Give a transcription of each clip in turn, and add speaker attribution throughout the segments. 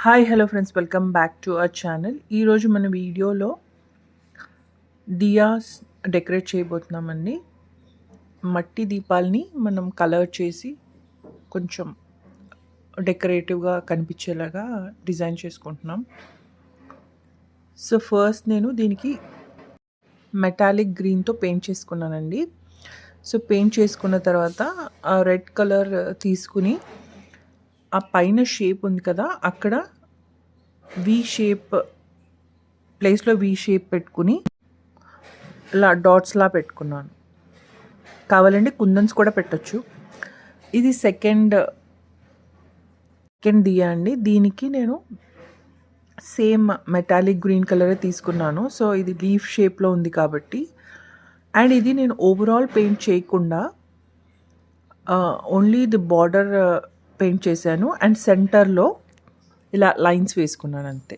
Speaker 1: Hi hello friends, welcome back to our channel. ఈరోజు మన వీడియోలో దియాస్ డెకరేట్ చేయబోతున్నామండి. మట్టి దీపాలని మనం కలర్ చేసి కొంచెం డెకరేటివ్గా కనిపించేలాగా డిజైన్ చేసుకుంటున్నాం. సో ఫస్ట్ నేను దీనికి మెటాలిక్ గ్రీన్తో పెయింట్ చేసుకున్నానండి. సో పెయింట్ చేసుకున్న తర్వాత ఆ రెడ్ కలర్ తీసుకుని ఆ పైన షేప్ ఉంది కదా, అక్కడ వి షేప్ ప్లేస్లో వి షేప్ పెట్టుకుని ఇలా డాట్స్లా పెట్టుకున్నాను. కావాలంటే కుందన్స్ కూడా పెట్టచ్చు. ఇది సెకండ్ దియా అండి. దీనికి నేను సేమ్ మెటాలిక్ గ్రీన్ కలరే తీసుకున్నాను. సో ఇది లీఫ్ షేప్లో ఉంది కాబట్టి. అండ్ ఇది నేను ఓవరాల్ పెయింట్ చేయకుండా ఓన్లీ ది బార్డర్ పెయింట్ చేశాను అండ్ సెంటర్లో ఇలా లైన్స్ వేసుకున్నాను అంతే,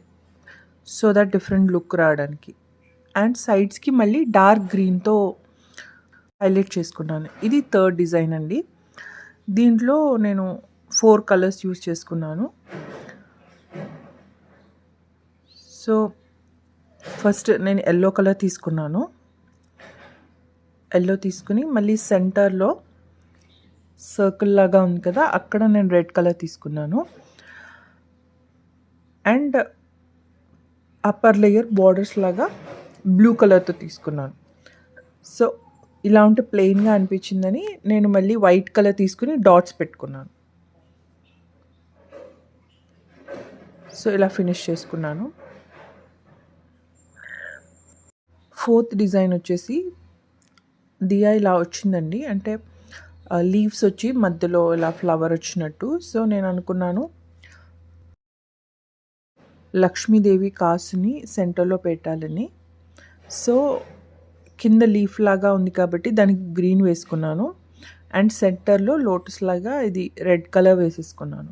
Speaker 1: సో దట్ డిఫరెంట్ లుక్ రావడానికి. అండ్ సైడ్స్కి మళ్ళీ డార్క్ గ్రీన్తో హైలైట్ చేసుకున్నాను. ఇది థర్డ్ డిజైన్ అండి. దీంట్లో నేను 4 కలర్స్ యూజ్ చేసుకున్నాను. సో ఫస్ట్ నేను ఎల్లో కలర్ తీసుకున్నాను. ఎల్లో తీసుకుని మళ్ళీ సెంటర్లో సర్కిల్ లాగా ఉంది కదా, అక్కడ నేను రెడ్ కలర్ తీసుకున్నాను. అండ్ అప్పర్ లేయర్ బార్డర్స్ లాగా బ్లూ కలర్తో తీసుకున్నాను. సో ఇలా ఉంటే ప్లెయిన్గా అనిపించిందని నేను మళ్ళీ వైట్ కలర్ తీసుకుని డాట్స్ పెట్టుకున్నాను. సో ఇలా ఫినిష్ చేసుకున్నాను. ఫోర్త్ డిజైన్ వచ్చేసి దియా ఇలా వచ్చిందండి. అంటే లీవ్స్ వచ్చి మధ్యలో ఇలా ఫ్లవర్ వచ్చినట్టు. సో నేను అనుకున్నాను లక్ష్మీదేవి కాసుని సెంటర్లో పెట్టాలని. సో కింద లీఫ్ లాగా ఉంది కాబట్టి దానికి గ్రీన్ వేసుకున్నాను అండ్ సెంటర్లో లోటస్ లాగా ఇది రెడ్ కలర్ వేసేసుకున్నాను.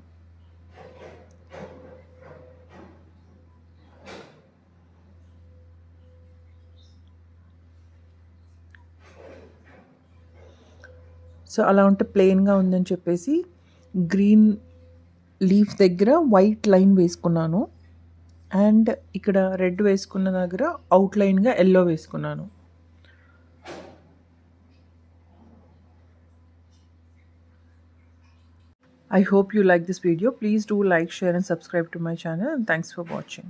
Speaker 1: సో అలా ఉంటే ప్లెయిన్గా ఉందని చెప్పేసి గ్రీన్ లీఫ్ దగ్గర వైట్ లైన్ వేసుకున్నాను అండ్ ఇక్కడ రెడ్ వేసుకున్న దగ్గర అవుట్లైన్గా ఎల్లో వేసుకున్నాను. I hope you like this video. Please do like, share and subscribe to my channel, and thanks for watching.